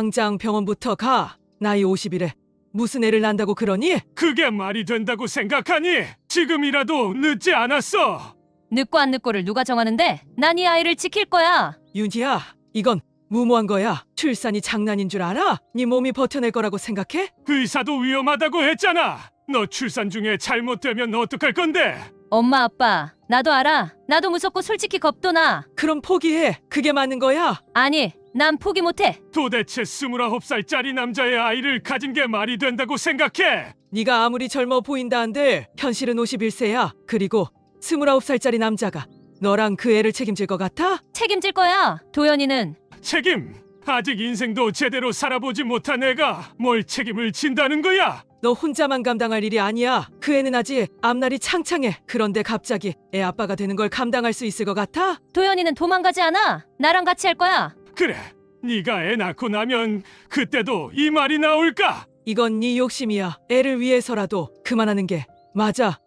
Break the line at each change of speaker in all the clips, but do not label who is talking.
당장 병원부터 가. 나이 50이래. 무슨 애를 낳는다고 그러니?
그게 말이 된다고 생각하니? 지금이라도 늦지 않았어.
늦고 안 늦고를 누가 정하는데? 난 이 아이를 지킬 거야.
윤희야, 이건 무모한 거야. 출산이 장난인 줄 알아? 네 몸이 버텨낼 거라고 생각해?
의사도 위험하다고 했잖아. 너 출산 중에 잘못되면 어떡할 건데?
엄마 아빠 나도 알아. 나도 무섭고 솔직히 겁도 나.
그럼 포기해. 그게 맞는 거야.
아니 난 포기 못해.
도대체 29살짜리 남자의 아이를 가진 게 말이 된다고 생각해?
네가 아무리 젊어 보인다 한들 현실은 51세야. 그리고 29살짜리 남자가 너랑 그 애를 책임질 것 같아?
책임질 거야. 도연이는
책임? 아직 인생도 제대로 살아보지 못한 애가 뭘 책임을 진다는 거야?
너 혼자만 감당할 일이 아니야. 그 애는 아직 앞날이 창창해. 그런데 갑자기 애 아빠가 되는 걸 감당할 수 있을 것 같아?
도연이는 도망가지 않아. 나랑 같이 할 거야.
그래, 네가 애 낳고 나면 그때도 이 말이 나올까?
이건 네 욕심이야. 애를 위해서라도 그만하는 게 맞아.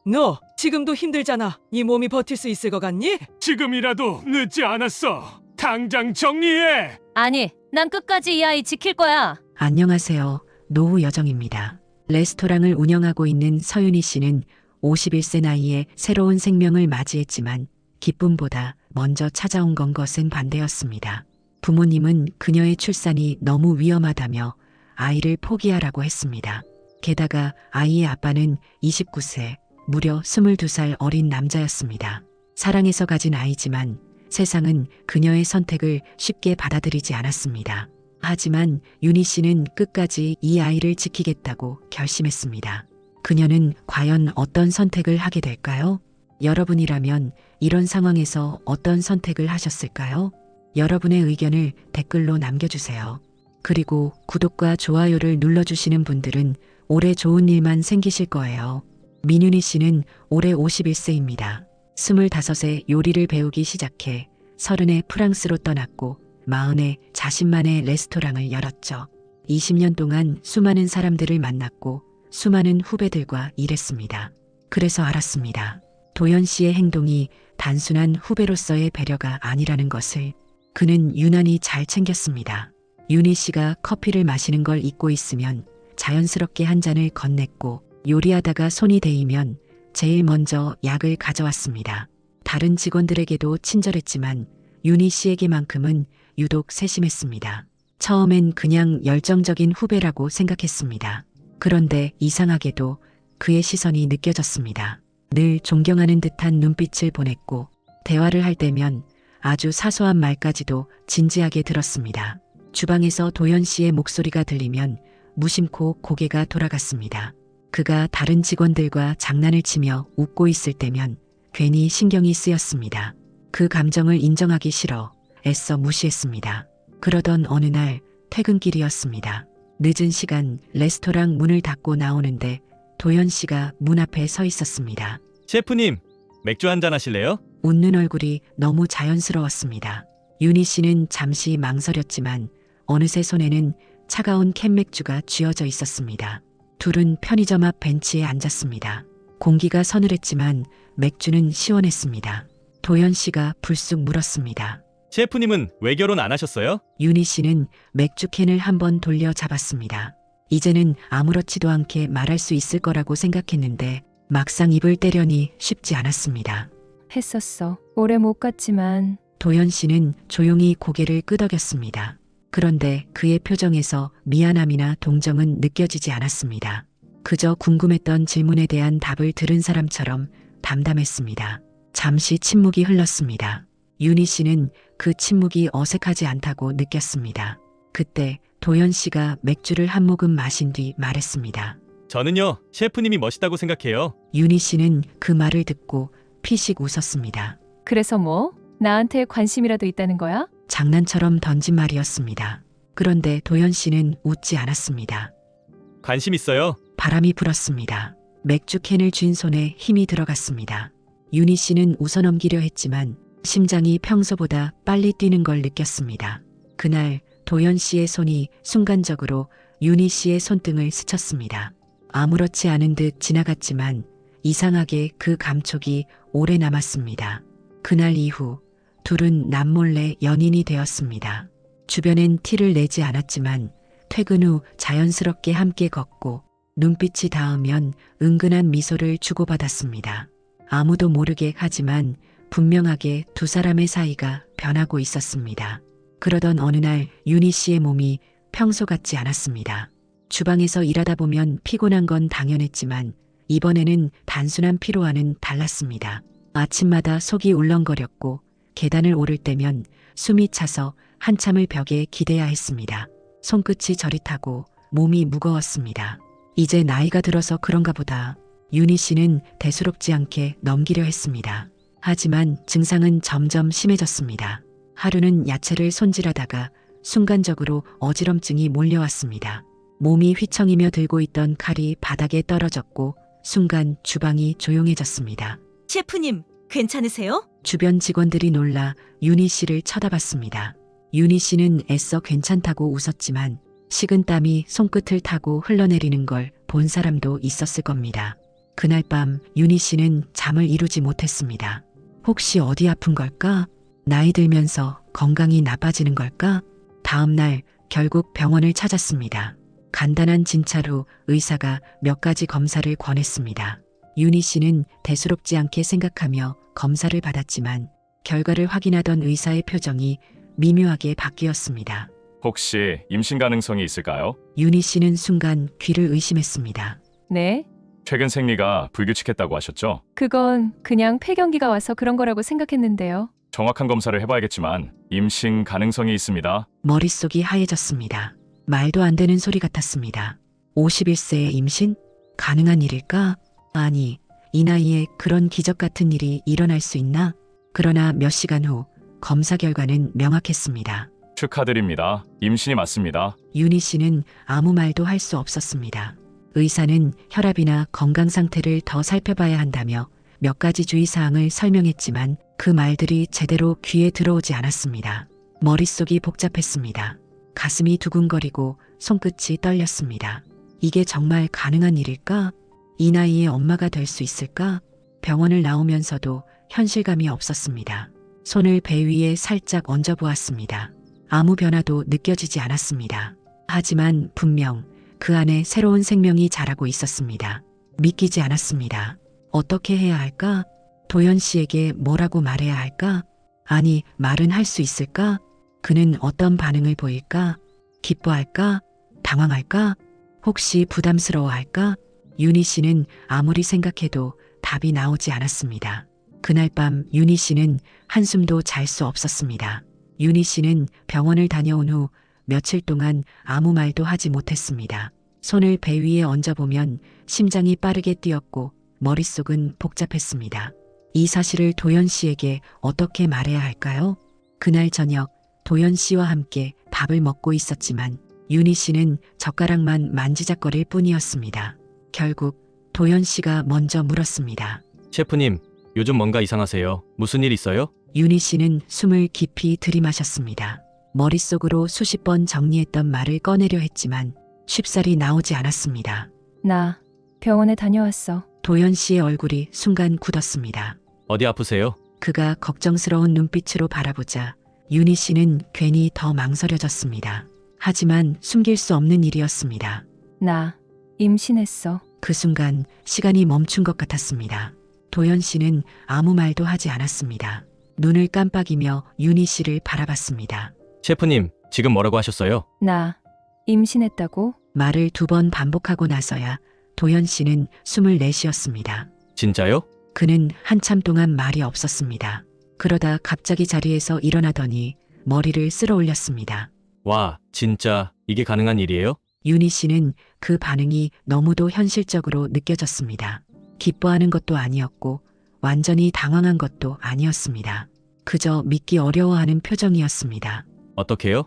너 지금도 힘들잖아. 네 몸이 버틸 수 있을 것 같니?
지금이라도 늦지 않았어. 당장 정리해.
아니 난 끝까지 이 아이 지킬 거야.
안녕하세요. 노후 여정입니다. 레스토랑을 운영하고 있는 서윤희 씨는 51세 나이에 새로운 생명을 맞이했지만 기쁨보다 먼저 찾아온 것은 반대였습니다. 부모님은 그녀의 출산이 너무 위험하다며 아이를 포기하라고 했습니다. 게다가 아이의 아빠는 29세, 무려 22살 어린 남자였습니다. 사랑해서 가진 아이지만 세상은 그녀의 선택을 쉽게 받아들이지 않았습니다. 하지만 윤희 씨는 끝까지 이 아이를 지키겠다고 결심했습니다. 그녀는 과연 어떤 선택을 하게 될까요? 여러분이라면 이런 상황에서 어떤 선택을 하셨을까요? 여러분의 의견을 댓글로 남겨주세요. 그리고 구독과 좋아요를 눌러주시는 분들은 올해 좋은 일만 생기실 거예요. 민윤희 씨는 올해 51세입니다. 25세 요리를 배우기 시작해 30에 프랑스로 떠났고 40에 자신만의 레스토랑을 열었죠. 20년 동안 수많은 사람들을 만났고 수많은 후배들과 일했습니다. 그래서 알았습니다. 도연 씨의 행동이 단순한 후배로서의 배려가 아니라는 것을. 그는 유난히 잘 챙겼습니다. 윤희 씨가 커피를 마시는 걸 잊고 있으면 자연스럽게 한 잔을 건넸고 요리하다가 손이 데이면 제일 먼저 약을 가져왔습니다. 다른 직원들에게도 친절했지만 윤희 씨에게만큼은 유독 세심했습니다. 처음엔 그냥 열정적인 후배라고 생각했습니다. 그런데 이상하게도 그의 시선이 느껴졌습니다. 늘 존경하는 듯한 눈빛을 보냈고 대화를 할 때면 아주 사소한 말까지도 진지하게 들었습니다. 주방에서 도연 씨의 목소리가 들리면 무심코 고개가 돌아갔습니다. 그가 다른 직원들과 장난을 치며 웃고 있을 때면 괜히 신경이 쓰였습니다. 그 감정을 인정하기 싫어 애써 무시했습니다. 그러던 어느 날 퇴근길이었습니다. 늦은 시간 레스토랑 문을 닫고 나오는데 도연 씨가 문 앞에 서 있었습니다.
셰프님, 맥주 한잔 하실래요?
웃는 얼굴이 너무 자연스러웠습니다. 윤희 씨는 잠시 망설였지만 어느새 손에는 차가운 캔맥주가 쥐어져 있었습니다. 둘은 편의점 앞 벤치에 앉았습니다. 공기가 서늘했지만 맥주는 시원했습니다. 도연 씨가 불쑥 물었습니다.
셰프님은 왜 결혼 안 하셨어요?
윤희 씨는 맥주캔을 한번 돌려 잡았습니다. 이제는 아무렇지도 않게 말할 수 있을 거라고 생각했는데 막상 입을 떼려니 쉽지 않았습니다.
했었어. 오래 못 갔지만.
도연 씨는 조용히 고개를 끄덕였습니다. 그런데 그의 표정에서 미안함이나 동정은 느껴지지 않았습니다. 그저 궁금했던 질문에 대한 답을 들은 사람처럼 담담했습니다. 잠시 침묵이 흘렀습니다. 윤희 씨는 그 침묵이 어색하지 않다고 느꼈습니다. 그때 도연 씨가 맥주를 한 모금 마신 뒤 말했습니다.
저는요, 셰프님이 멋있다고 생각해요.
윤희 씨는 그 말을 듣고 피식 웃었습니다.
그래서 뭐? 나한테 관심이라도 있다는 거야?
장난처럼 던진 말이었습니다. 그런데 도연 씨는 웃지 않았습니다.
관심 있어요.
바람이 불었습니다. 맥주캔을 쥔 손에 힘이 들어갔습니다. 윤희 씨는 웃어넘기려 했지만 심장이 평소보다 빨리 뛰는 걸 느꼈습니다. 그날 도연 씨의 손이 순간적으로 윤희 씨의 손등을 스쳤습니다. 아무렇지 않은 듯 지나갔지만 이상하게 그 감촉이 오래 남았습니다. 그날 이후 둘은 남몰래 연인이 되었습니다. 주변엔 티를 내지 않았지만 퇴근 후 자연스럽게 함께 걷고 눈빛이 닿으면 은근한 미소를 주고받았습니다. 아무도 모르게 하지만 분명하게 두 사람의 사이가 변하고 있었습니다. 그러던 어느 날 윤희 씨의 몸이 평소 같지 않았습니다. 주방에서 일하다 보면 피곤한 건 당연했지만 이번에는 단순한 피로와는 달랐습니다. 아침마다 속이 울렁거렸고 계단을 오를 때면 숨이 차서 한참을 벽에 기대야 했습니다. 손끝이 저릿하고 몸이 무거웠습니다. 이제 나이가 들어서 그런가 보다. 윤희 씨는 대수롭지 않게 넘기려 했습니다. 하지만 증상은 점점 심해졌습니다. 하루는 야채를 손질하다가 순간적으로 어지럼증이 몰려왔습니다. 몸이 휘청이며 들고 있던 칼이 바닥에 떨어졌고 순간 주방이 조용해졌습니다.
셰프님, 괜찮으세요?
주변 직원들이 놀라 윤희 씨를 쳐다봤습니다. 윤희 씨는 애써 괜찮다고 웃었지만 식은땀이 손끝을 타고 흘러내리는 걸 본 사람도 있었을 겁니다. 그날 밤 윤희 씨는 잠을 이루지 못했습니다. 혹시 어디 아픈 걸까? 나이 들면서 건강이 나빠지는 걸까? 다음 날 결국 병원을 찾았습니다. 간단한 진찰 후 의사가 몇 가지 검사를 권했습니다. 윤희 씨는 대수롭지 않게 생각하며 검사를 받았지만 결과를 확인하던 의사의 표정이 미묘하게 바뀌었습니다.
혹시 임신 가능성이 있을까요?
윤희 씨는 순간 귀를 의심했습니다.
네?
최근 생리가 불규칙했다고 하셨죠?
그건 그냥 폐경기가 와서 그런 거라고 생각했는데요.
정확한 검사를 해봐야겠지만 임신 가능성이 있습니다.
머릿속이 하얘졌습니다. 말도 안 되는 소리 같았습니다. 51세의 임신? 가능한 일일까? 아니, 이 나이에 그런 기적 같은 일이 일어날 수 있나? 그러나 몇 시간 후 검사 결과는 명확했습니다.
축하드립니다. 임신이 맞습니다.
윤희 씨는 아무 말도 할 수 없었습니다. 의사는 혈압이나 건강 상태를 더 살펴봐야 한다며 몇 가지 주의사항을 설명했지만 그 말들이 제대로 귀에 들어오지 않았습니다. 머릿속이 복잡했습니다. 가슴이 두근거리고 손끝이 떨렸습니다. 이게 정말 가능한 일일까? 이 나이에 엄마가 될 수 있을까? 병원을 나오면서도 현실감이 없었습니다. 손을 배 위에 살짝 얹어보았습니다. 아무 변화도 느껴지지 않았습니다. 하지만 분명 그 안에 새로운 생명이 자라고 있었습니다. 믿기지 않았습니다. 어떻게 해야 할까? 도연 씨에게 뭐라고 말해야 할까? 아니, 말은 할 수 있을까? 그는 어떤 반응을 보일까? 기뻐할까? 당황할까? 혹시 부담스러워할까? 윤희 씨는 아무리 생각해도 답이 나오지 않았습니다. 그날 밤 윤희 씨는 한숨도 잘 수 없었습니다. 윤희 씨는 병원을 다녀온 후 며칠 동안 아무 말도 하지 못했습니다. 손을 배 위에 얹어보면 심장이 빠르게 뛰었고 머릿속은 복잡했습니다. 이 사실을 도연 씨에게 어떻게 말해야 할까요? 그날 저녁 도연 씨와 함께 밥을 먹고 있었지만 윤희 씨는 젓가락만 만지작거릴 뿐이었습니다. 결국 도연 씨가 먼저 물었습니다.
셰프님, 요즘 뭔가 이상하세요. 무슨 일 있어요?
윤희 씨는 숨을 깊이 들이마셨습니다. 머릿속으로 수십 번 정리했던 말을 꺼내려 했지만 쉽사리 나오지 않았습니다.
나 병원에 다녀왔어.
도연 씨의 얼굴이 순간 굳었습니다.
어디 아프세요?
그가 걱정스러운 눈빛으로 바라보자 윤희 씨는 괜히 더 망설여졌습니다. 하지만 숨길 수 없는 일이었습니다.
나 임신했어.
그 순간 시간이 멈춘 것 같았습니다. 도연 씨는 아무 말도 하지 않았습니다. 눈을 깜빡이며 윤희 씨를 바라봤습니다.
셰프님, 지금 뭐라고 하셨어요?
나 임신했다고?
말을 2번 반복하고 나서야 도연 씨는 숨을 내쉬었습니다.
진짜요?
그는 한참 동안 말이 없었습니다. 그러다 갑자기 자리에서 일어나더니 머리를 쓸어 올렸습니다.
와, 진짜 이게 가능한 일이에요?
윤희 씨는 그 반응이 너무도 현실적으로 느껴졌습니다. 기뻐하는 것도 아니었고 완전히 당황한 것도 아니었습니다. 그저 믿기 어려워하는 표정이었습니다.
어떻게요?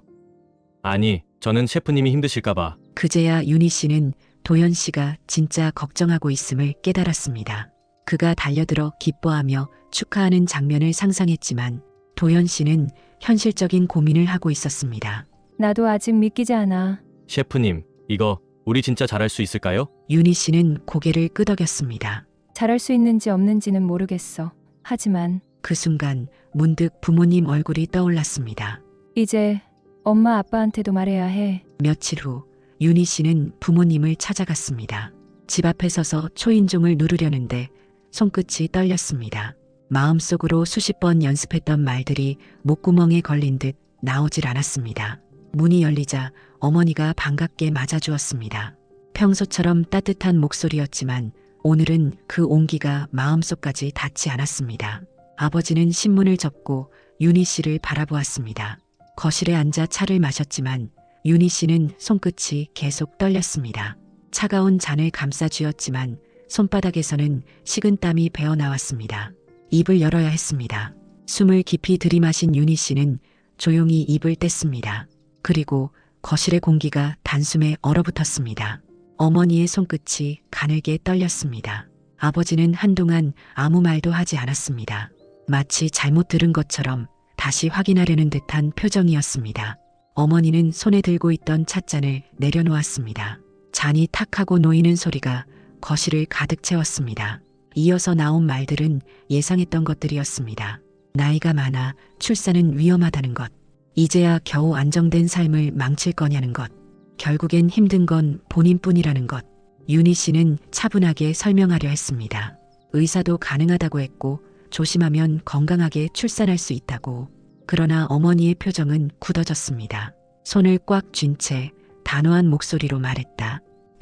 아니, 저는 셰프님이 힘드실까봐.
그제야 윤희 씨는 도연 씨가 진짜 걱정하고 있음을 깨달았습니다. 그가 달려들어 기뻐하며 축하하는 장면을 상상했지만 도연 씨는 현실적인 고민을 하고 있었습니다.
나도 아직 믿기지 않아.
셰프님, 이거 우리 진짜 잘할 수 있을까요?
윤희 씨는 고개를 끄덕였습니다.
잘할 수 있는지 없는지는 모르겠어. 하지만
그 순간 문득 부모님 얼굴이 떠올랐습니다.
이제 엄마 아빠한테도 말해야 해.
며칠 후 윤희 씨는 부모님을 찾아갔습니다. 집 앞에 서서 초인종을 누르려는데 손끝이 떨렸습니다. 마음속으로 수십 번 연습했던 말들이 목구멍에 걸린 듯 나오질 않았습니다. 문이 열리자 어머니가 반갑게 맞아주었습니다. 평소처럼 따뜻한 목소리였지만 오늘은 그 온기가 마음속까지 닿지 않았습니다. 아버지는 신문을 접고 윤희 씨를 바라보았습니다. 거실에 앉아 차를 마셨지만 윤희 씨는 손끝이 계속 떨렸습니다. 차가운 잔을 감싸 쥐었지만 손바닥에서는 식은땀이 배어 나왔습니다. 입을 열어야 했습니다. 숨을 깊이 들이마신 윤희 씨는 조용히 입을 뗐습니다. 그리고 거실의 공기가 단숨에 얼어붙었습니다. 어머니의 손끝이 가늘게 떨렸습니다. 아버지는 한동안 아무 말도 하지 않았습니다. 마치 잘못 들은 것처럼 다시 확인하려는 듯한 표정이었습니다. 어머니는 손에 들고 있던 찻잔을 내려놓았습니다. 잔이 탁 하고 놓이는 소리가 거실을 가득 채웠습니다. 이어서 나온 말들은 예상했던 것들이었습니다. 나이가 많아 출산은 위험하다는 것, 이제야 겨우 안정된 삶을 망칠 거냐는 것, 결국엔 힘든 건 본인뿐이라는 것. 윤희 씨는 차분하게 설명하려 했습니다. 의사도 가능하다고 했고 조심하면 건강하게 출산할 수 있다고. 그러나 어머니의 표정은 굳어졌습니다. 손을 꽉 쥔 채 단호한 목소리로 말했다.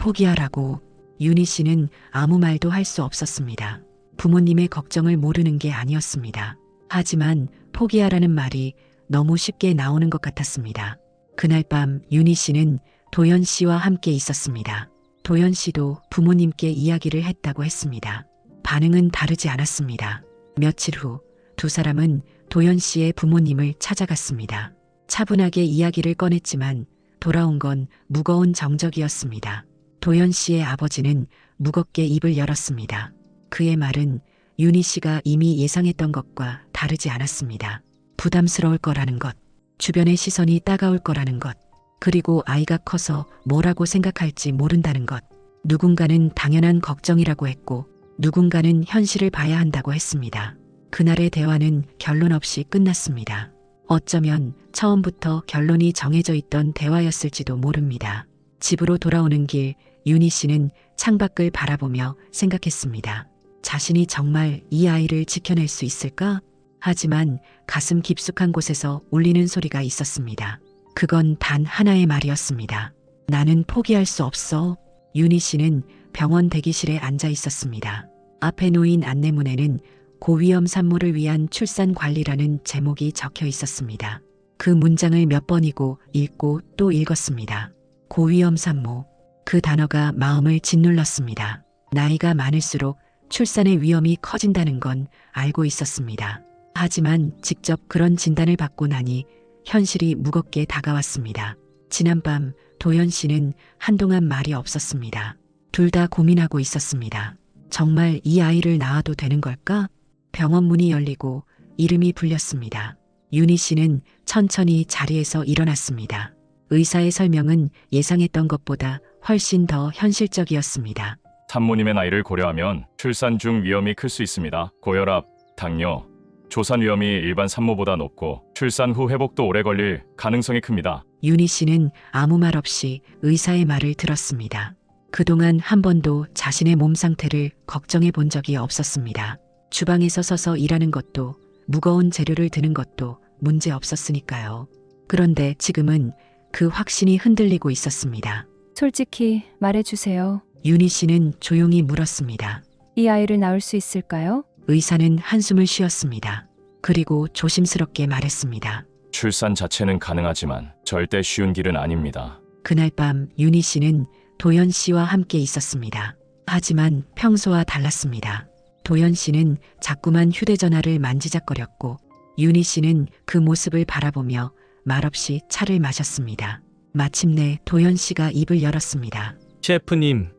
포기하라고. 윤희 씨는 아무 말도 할 수 없었습니다. 부모님의 걱정을 모르는 게 아니었습니다. 하지만 포기하라는 말이 너무 쉽게 나오는 것 같았습니다. 그날 밤 윤희 씨는 도연 씨와 함께 있었습니다. 도연 씨도 부모님께 이야기를 했다고 했습니다. 반응은 다르지 않았습니다. 며칠 후 두 사람은 도연 씨의 부모님을 찾아갔습니다. 차분하게 이야기를 꺼냈지만 돌아온 건 무거운 정적이었습니다. 도연 씨의 아버지는 무겁게 입을 열었습니다. 그의 말은 윤희 씨가 이미 예상했던 것과 다르지 않았습니다. 부담스러울 거라는 것, 주변의 시선이 따가울 거라는 것, 그리고 아이가 커서 뭐라고 생각할지 모른다는 것. 누군가는 당연한 걱정이라고 했고 누군가는 현실을 봐야 한다고 했습니다. 그날의 대화는 결론 없이 끝났습니다. 어쩌면 처음부터 결론이 정해져 있던 대화였을지도 모릅니다. 집으로 돌아오는 길 윤희 씨는 창밖을 바라보며 생각했습니다. 자신이 정말 이 아이를 지켜낼 수 있을까? 하지만 가슴 깊숙한 곳에서 울리는 소리가 있었습니다. 그건 단 하나의 말이었습니다. 나는 포기할 수 없어. 윤희 씨는 병원 대기실에 앉아 있었습니다. 앞에 놓인 안내문에는 고위험 산모를 위한 출산 관리라는 제목이 적혀 있었습니다. 그 문장을 몇 번이고 읽고 또 읽었습니다. 고위험 산모. 그 단어가 마음을 짓눌렀습니다. 나이가 많을수록 출산의 위험이 커진다는 건 알고 있었습니다. 하지만 직접 그런 진단을 받고 나니 현실이 무겁게 다가왔습니다. 지난밤 도연 씨는 한동안 말이 없었습니다. 둘 다 고민하고 있었습니다. 정말 이 아이를 낳아도 되는 걸까? 병원 문이 열리고 이름이 불렸습니다. 윤희 씨는 천천히 자리에서 일어났습니다. 의사의 설명은 예상했던 것보다 훨씬 더 현실적이었습니다.
산모님의 나이를 고려하면 출산 중 위험이 클 수 있습니다. 고혈압, 당뇨, 조산 위험이 일반 산모보다 높고 출산 후 회복도 오래 걸릴 가능성이 큽니다.
윤희 씨는 아무 말 없이 의사의 말을 들었습니다. 그동안 한 번도 자신의 몸 상태를 걱정해 본 적이 없었습니다. 주방에서 서서 일하는 것도 무거운 재료를 드는 것도 문제 없었으니까요. 그런데 지금은 그 확신이 흔들리고 있었습니다.
솔직히 말해주세요.
윤희 씨는 조용히 물었습니다.
이 아이를 낳을 수 있을까요?
의사는 한숨을 쉬었습니다. 그리고 조심스럽게 말했습니다.
출산 자체는 가능하지만 절대 쉬운 길은 아닙니다.
그날 밤 윤희 씨는 도연 씨와 함께 있었습니다. 하지만 평소와 달랐습니다. 도연 씨는 자꾸만 휴대전화를 만지작거렸고 윤희 씨는 그 모습을 바라보며 말없이 차를 마셨습니다. 마침내 도연 씨가 입을 열었습니다.
셰프님,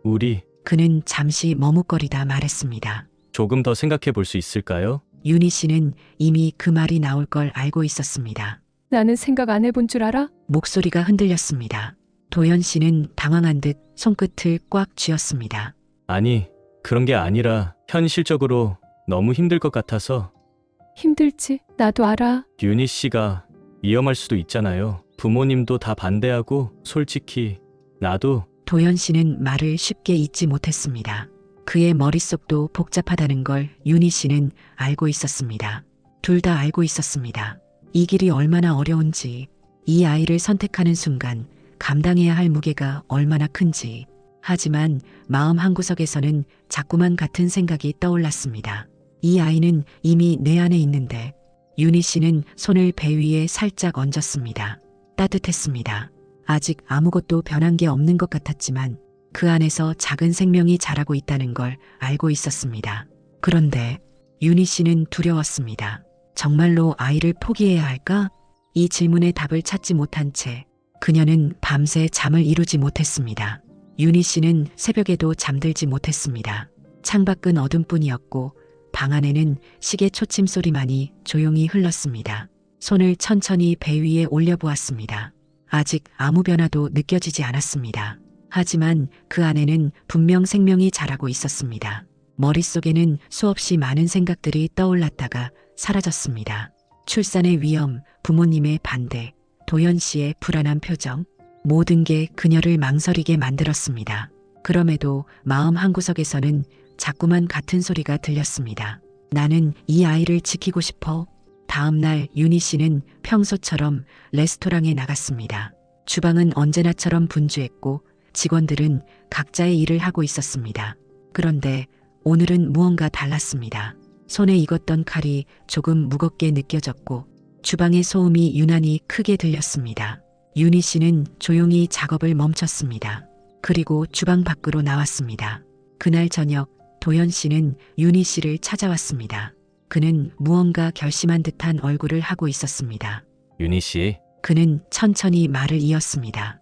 우리
그는 잠시 머뭇거리다 말했습니다.
조금 더 생각해 볼 수 있을까요?
윤희 씨는 이미 그 말이 나올 걸 알고 있었습니다.
나는 생각 안 해본 줄 알아?
목소리가 흔들렸습니다. 도연 씨는 당황한 듯 손끝을 꽉 쥐었습니다.
아니, 그런 게 아니라 현실적으로 너무 힘들 것 같아서.
힘들지. 나도 알아.
윤희 씨가 위험할 수도 있잖아요. 부모님도 다 반대하고 솔직히 나도
도현 씨는 말을 쉽게 잇지 못했습니다. 그의 머릿속도 복잡하다는 걸 윤희 씨는 알고 있었습니다. 둘 다 알고 있었습니다. 이 길이 얼마나 어려운지, 이 아이를 선택하는 순간 감당해야 할 무게가 얼마나 큰지. 하지만 마음 한구석에서는 자꾸만 같은 생각이 떠올랐습니다. 이 아이는 이미 내 안에 있는데. 윤희 씨는 손을 배 위에 살짝 얹었습니다. 따뜻했습니다. 아직 아무것도 변한 게 없는 것 같았지만 그 안에서 작은 생명이 자라고 있다는 걸 알고 있었습니다. 그런데 윤희 씨는 두려웠습니다. 정말로 아이를 포기해야 할까? 이 질문에 답을 찾지 못한 채 그녀는 밤새 잠을 이루지 못했습니다. 윤희 씨는 새벽에도 잠들지 못했습니다. 창밖은 어둠뿐이었고 방 안에는 시계 초침 소리만이 조용히 흘렀습니다. 손을 천천히 배 위에 올려보았습니다. 아직 아무 변화도 느껴지지 않았습니다. 하지만 그 안에는 분명 생명이 자라고 있었습니다. 머릿속에는 수없이 많은 생각들이 떠올랐다가 사라졌습니다. 출산의 위험, 부모님의 반대, 도현 씨의 불안한 표정, 모든 게 그녀를 망설이게 만들었습니다. 그럼에도 마음 한구석에서는 자꾸만 같은 소리가 들렸습니다. 나는 이 아이를 지키고 싶어. 다음 날 윤희 씨는 평소처럼 레스토랑에 나갔습니다. 주방은 언제나처럼 분주했고 직원들은 각자의 일을 하고 있었습니다. 그런데 오늘은 무언가 달랐습니다. 손에 익었던 칼이 조금 무겁게 느껴졌고 주방의 소음이 유난히 크게 들렸습니다. 윤희 씨는 조용히 작업을 멈췄습니다. 그리고 주방 밖으로 나왔습니다. 그날 저녁 도현 씨는 윤희 씨를 찾아왔습니다. 그는 무언가 결심한 듯한 얼굴을 하고 있었습니다.
윤희 씨,
그는 천천히 말을 이었습니다.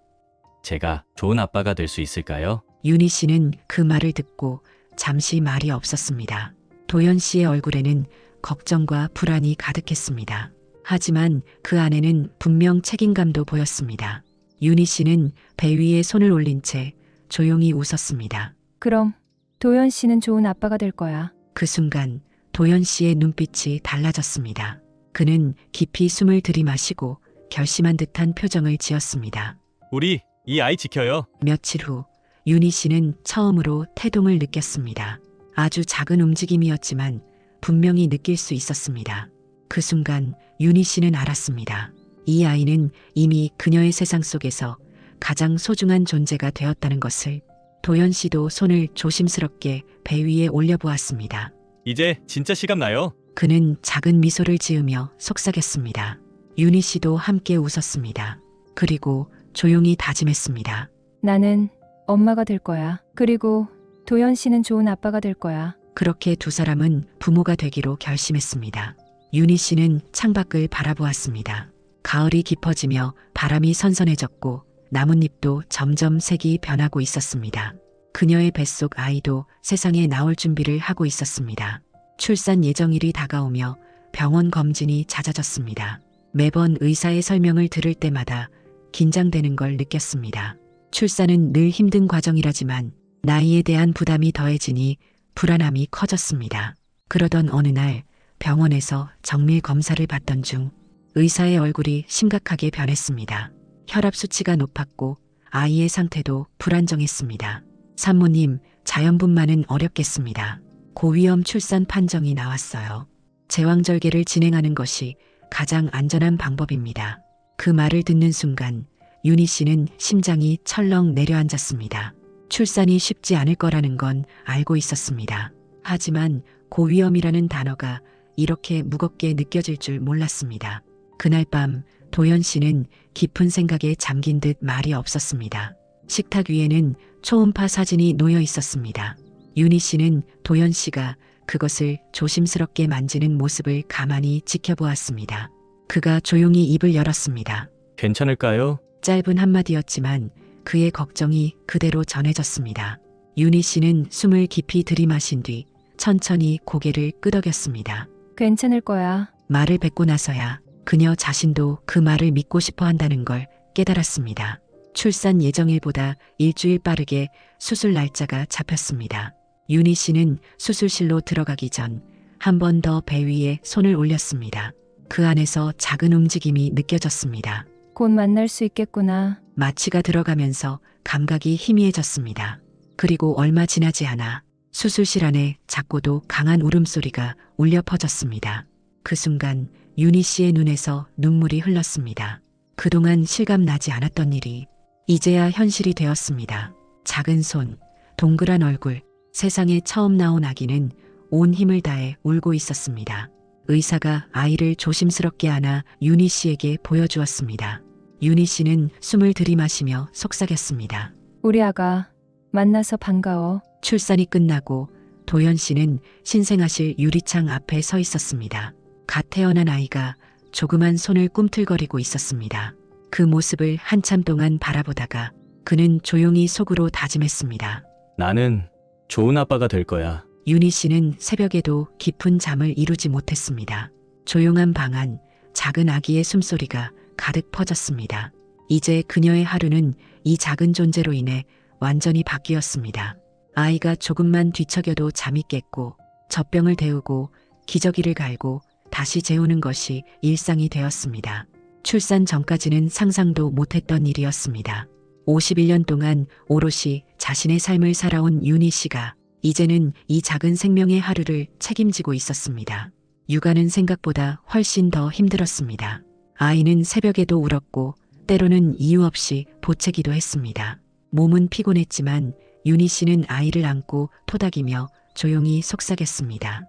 제가 좋은 아빠가 될 수 있을까요?
윤희 씨는 그 말을 듣고 잠시 말이 없었습니다. 도현 씨의 얼굴에는 걱정과 불안이 가득했습니다. 하지만 그 안에는 분명 책임감도 보였습니다. 윤희 씨는 배 위에 손을 올린 채 조용히 웃었습니다.
그럼 도현 씨는 좋은 아빠가 될 거야.
그 순간 도현 씨의 눈빛이 달라졌습니다. 그는 깊이 숨을 들이마시고 결심한 듯한 표정을 지었습니다.
우리 이 아이 지켜요.
며칠 후 윤희 씨는 처음으로 태동을 느꼈습니다. 아주 작은 움직임이었지만 분명히 느낄 수 있었습니다. 그 순간 윤희 씨는 알았습니다. 이 아이는 이미 그녀의 세상 속에서 가장 소중한 존재가 되었다는 것을. 도현 씨도 손을 조심스럽게 배 위에 올려보았습니다.
이제 진짜 시간 나요.
그는 작은 미소를 지으며 속삭였습니다. 윤희 씨도 함께 웃었습니다. 그리고 조용히 다짐했습니다.
나는 엄마가 될 거야. 그리고 도현 씨는 좋은 아빠가 될 거야.
그렇게 두 사람은 부모가 되기로 결심했습니다. 윤희 씨는 창밖을 바라보았습니다. 가을이 깊어지며 바람이 선선해졌고 나뭇잎도 점점 색이 변하고 있었습니다. 그녀의 뱃속 아이도 세상에 나올 준비를 하고 있었습니다. 출산 예정일이 다가오며 병원 검진이 잦아졌습니다. 매번 의사의 설명을 들을 때마다 긴장되는 걸 느꼈습니다. 출산은 늘 힘든 과정이라지만 나이에 대한 부담이 더해지니 불안함이 커졌습니다. 그러던 어느 날 병원에서 정밀 검사를 받던 중 의사의 얼굴이 심각하게 변했습니다. 혈압 수치가 높았고 아이의 상태도 불안정했습니다. 산모님, 자연분만은 어렵겠습니다. 고위험 출산 판정이 나왔어요. 제왕절개를 진행하는 것이 가장 안전한 방법입니다. 그 말을 듣는 순간 윤희 씨는 심장이 철렁 내려앉았습니다. 출산이 쉽지 않을 거라는 건 알고 있었습니다. 하지만 고위험이라는 단어가 이렇게 무겁게 느껴질 줄 몰랐습니다. 그날 밤 도현 씨는 깊은 생각에 잠긴 듯 말이 없었습니다. 식탁 위에는 초음파 사진이 놓여 있었습니다. 윤희 씨는 도현 씨가 그것을 조심스럽게 만지는 모습을 가만히 지켜보았습니다. 그가 조용히 입을 열었습니다.
괜찮을까요?
짧은 한마디였지만 그의 걱정이 그대로 전해졌습니다. 윤희 씨는 숨을 깊이 들이마신 뒤 천천히 고개를 끄덕였습니다.
괜찮을 거야.
말을 뱉고 나서야 그녀 자신도 그 말을 믿고 싶어 한다는 걸 깨달았습니다. 출산 예정일보다 일주일 빠르게 수술 날짜가 잡혔습니다. 윤희 씨는 수술실로 들어가기 전 한 번 더 배 위에 손을 올렸습니다. 그 안에서 작은 움직임이 느껴졌습니다.
곧 만날 수 있겠구나.
마취가 들어가면서 감각이 희미해졌습니다. 그리고 얼마 지나지 않아 수술실 안에 작고도 강한 울음소리가 울려 퍼졌습니다. 그 순간 윤희 씨의 눈에서 눈물이 흘렀습니다. 그동안 실감나지 않았던 일이 이제야 현실이 되었습니다. 작은 손, 동그란 얼굴, 세상에 처음 나온 아기는 온 힘을 다해 울고 있었습니다. 의사가 아이를 조심스럽게 안아 윤희 씨에게 보여주었습니다. 윤희 씨는 숨을 들이마시며 속삭였습니다.
우리 아가 만나서 반가워.
출산이 끝나고 도연 씨는 신생아실 유리창 앞에 서 있었습니다. 갓 태어난 아이가 조그만 손을 꿈틀거리고 있었습니다. 그 모습을 한참 동안 바라보다가 그는 조용히 속으로 다짐했습니다.
나는 좋은 아빠가 될 거야.
윤희 씨는 새벽에도 깊은 잠을 이루지 못했습니다. 조용한 방 안 작은 아기의 숨소리가 가득 퍼졌습니다. 이제 그녀의 하루는 이 작은 존재로 인해 완전히 바뀌었습니다. 아이가 조금만 뒤척여도 잠이 깼고 젖병을 데우고 기저귀를 갈고 다시 재우는 것이 일상이 되었습니다. 출산 전까지는 상상도 못했던 일이었습니다. 51년 동안 오롯이 자신의 삶을 살아온 윤희 씨가 이제는 이 작은 생명의 하루를 책임지고 있었습니다. 육아는 생각보다 훨씬 더 힘들었습니다. 아이는 새벽에도 울었고 때로는 이유 없이 보채기도 했습니다. 몸은 피곤했지만 윤희 씨는 아이를 안고 토닥이며 조용히 속삭였습니다.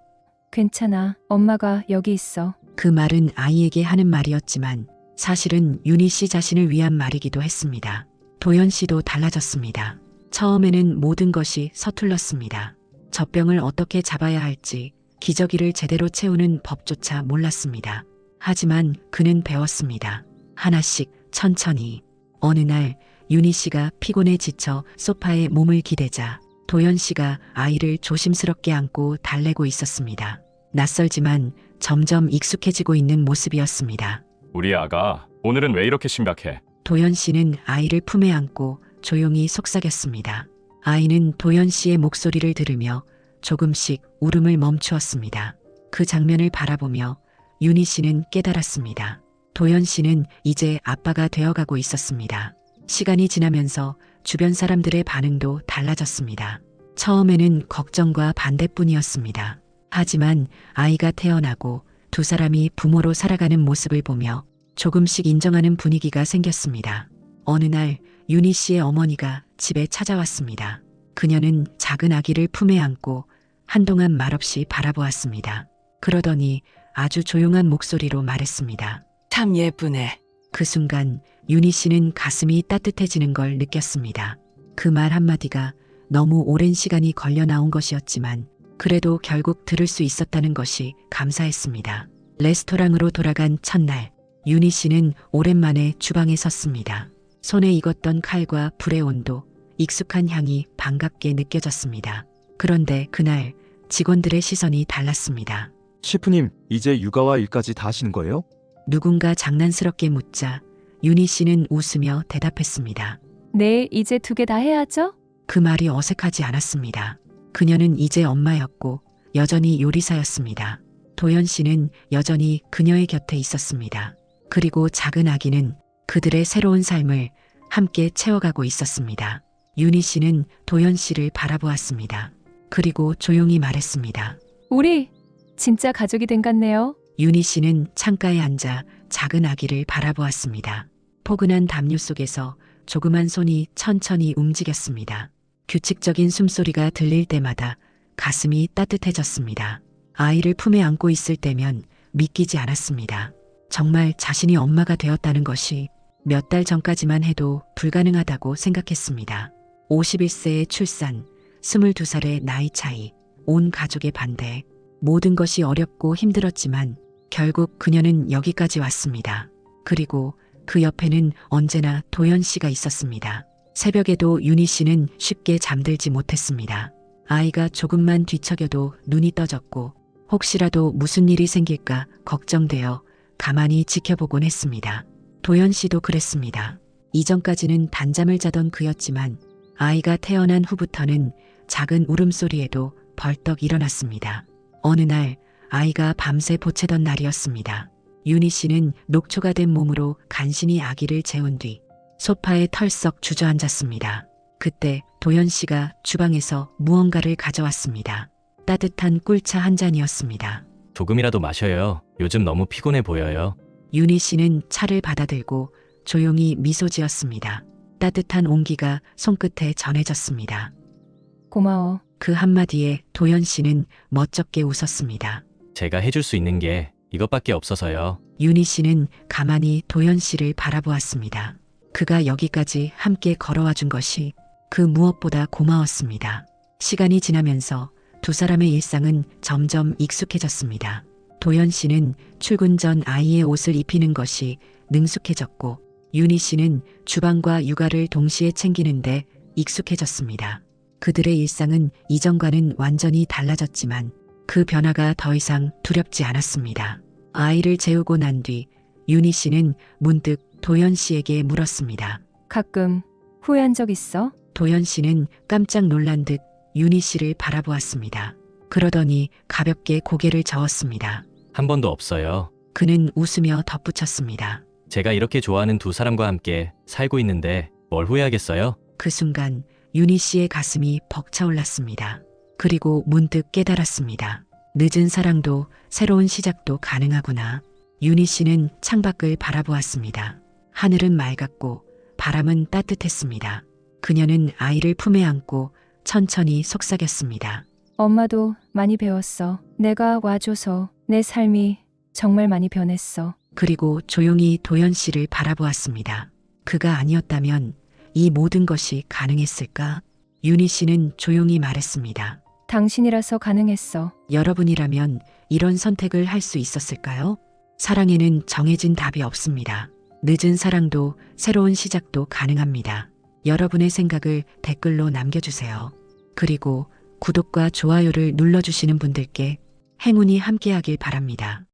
괜찮아. 엄마가 여기 있어.
그 말은 아이에게 하는 말이었지만 사실은 윤희 씨 자신을 위한 말이기도 했습니다. 도연 씨도 달라졌습니다. 처음에는 모든 것이 서툴렀습니다. 젖병을 어떻게 잡아야 할지, 기저귀를 제대로 채우는 법조차 몰랐습니다. 하지만 그는 배웠습니다. 하나씩 천천히. 어느 날 윤희 씨가 피곤해 지쳐 소파에 몸을 기대자 도연 씨가 아이를 조심스럽게 안고 달래고 있었습니다. 낯설지만 점점 익숙해지고 있는 모습이었습니다.
우리 아가 오늘은 왜 이렇게 심각해?
도연 씨는 아이를 품에 안고 조용히 속삭였습니다. 아이는 도연 씨의 목소리를 들으며 조금씩 울음을 멈추었습니다. 그 장면을 바라보며 윤희 씨는 깨달았습니다. 도연 씨는 이제 아빠가 되어가고 있었습니다. 시간이 지나면서 주변 사람들의 반응도 달라졌습니다. 처음에는 걱정과 반대뿐이었습니다. 하지만 아이가 태어나고 두 사람이 부모로 살아가는 모습을 보며 조금씩 인정하는 분위기가 생겼습니다. 어느 날 윤희 씨의 어머니가 집에 찾아왔습니다. 그녀는 작은 아기를 품에 안고 한동안 말없이 바라보았습니다. 그러더니 아주 조용한 목소리로 말했습니다.
참 예쁘네.
그 순간 윤희 씨는 가슴이 따뜻해지는 걸 느꼈습니다. 그 말 한마디가 너무 오랜 시간이 걸려 나온 것이었지만 그래도 결국 들을 수 있었다는 것이 감사했습니다. 레스토랑으로 돌아간 첫날, 윤희 씨는 오랜만에 주방에 섰습니다. 손에 익었던 칼과 불의 온도, 익숙한 향이 반갑게 느껴졌습니다. 그런데 그날 직원들의 시선이 달랐습니다.
셰프님, 이제 육아와 일까지 다 하시는 거예요?
누군가 장난스럽게 묻자 윤희 씨는 웃으며 대답했습니다.
네, 이제 2개 다 해야죠?
그 말이 어색하지 않았습니다. 그녀는 이제 엄마였고 여전히 요리사였습니다. 도연 씨는 여전히 그녀의 곁에 있었습니다. 그리고 작은 아기는 그들의 새로운 삶을 함께 채워가고 있었습니다. 윤희 씨는 도연 씨를 바라보았습니다. 그리고 조용히 말했습니다.
우리 진짜 가족이 된 같네요.
윤희 씨는 창가에 앉아 작은 아기를 바라보았습니다. 포근한 담요 속에서 조그만 손이 천천히 움직였습니다. 규칙적인 숨소리가 들릴 때마다 가슴이 따뜻해졌습니다. 아이를 품에 안고 있을 때면 믿기지 않았습니다. 정말 자신이 엄마가 되었다는 것이 몇 달 전까지만 해도 불가능하다고 생각했습니다. 51세의 출산, 22살의 나이 차이, 온 가족의 반대, 모든 것이 어렵고 힘들었지만 결국 그녀는 여기까지 왔습니다. 그리고 그 옆에는 언제나 도연 씨가 있었습니다. 새벽에도 윤희 씨는 쉽게 잠들지 못했습니다. 아이가 조금만 뒤척여도 눈이 떠졌고 혹시라도 무슨 일이 생길까 걱정되어 가만히 지켜보곤 했습니다. 도연 씨도 그랬습니다. 이전까지는 단잠을 자던 그였지만 아이가 태어난 후부터는 작은 울음소리에도 벌떡 일어났습니다. 어느 날 아이가 밤새 보채던 날이었습니다. 윤희 씨는 녹초가 된 몸으로 간신히 아기를 재운 뒤 소파에 털썩 주저앉았습니다. 그때 도연 씨가 주방에서 무언가를 가져왔습니다. 따뜻한 꿀차 한 잔이었습니다.
조금이라도 마셔요. 요즘 너무 피곤해 보여요.
윤희 씨는 차를 받아들고 조용히 미소 지었습니다. 따뜻한 온기가 손끝에 전해졌습니다.
고마워.
그 한마디에 도연 씨는 멋쩍게 웃었습니다.
제가 해줄 수 있는 게 이것밖에 없어서요.
윤희 씨는 가만히 도연 씨를 바라보았습니다. 그가 여기까지 함께 걸어와 준 것이 그 무엇보다 고마웠습니다. 시간이 지나면서 두 사람의 일상은 점점 익숙해졌습니다. 도연 씨는 출근 전 아이의 옷을 입히는 것이 능숙해졌고 윤희 씨는 주방과 육아를 동시에 챙기는데 익숙해졌습니다. 그들의 일상은 이전과는 완전히 달라졌지만 그 변화가 더 이상 두렵지 않았습니다. 아이를 재우고 난 뒤 윤희 씨는 문득 도연 씨에게 물었습니다.
가끔 후회한 적 있어?
도연 씨는 깜짝 놀란 듯 윤희 씨를 바라보았습니다. 그러더니 가볍게 고개를 저었습니다.
한 번도 없어요.
그는 웃으며 덧붙였습니다.
제가 이렇게 좋아하는 두 사람과 함께 살고 있는데 뭘 후회하겠어요?
그 순간 윤희 씨의 가슴이 벅차올랐습니다. 그리고 문득 깨달았습니다. 늦은 사랑도 새로운 시작도 가능하구나. 윤희 씨는 창밖을 바라보았습니다. 하늘은 맑았고 바람은 따뜻했습니다. 그녀는 아이를 품에 안고 천천히 속삭였습니다.
엄마도 많이 배웠어. 내가 와줘서 내 삶이 정말 많이 변했어.
그리고 조용히 도연 씨를 바라보았습니다. 그가 아니었다면 이 모든 것이 가능했을까? 윤희 씨는 조용히 말했습니다.
당신이라서 가능했어.
여러분이라면 이런 선택을 할 수 있었을까요? 사랑에는 정해진 답이 없습니다. 늦은 사랑도 새로운 시작도 가능합니다. 여러분의 생각을 댓글로 남겨주세요. 그리고 구독과 좋아요를 눌러주시는 분들께 행운이 함께하길 바랍니다.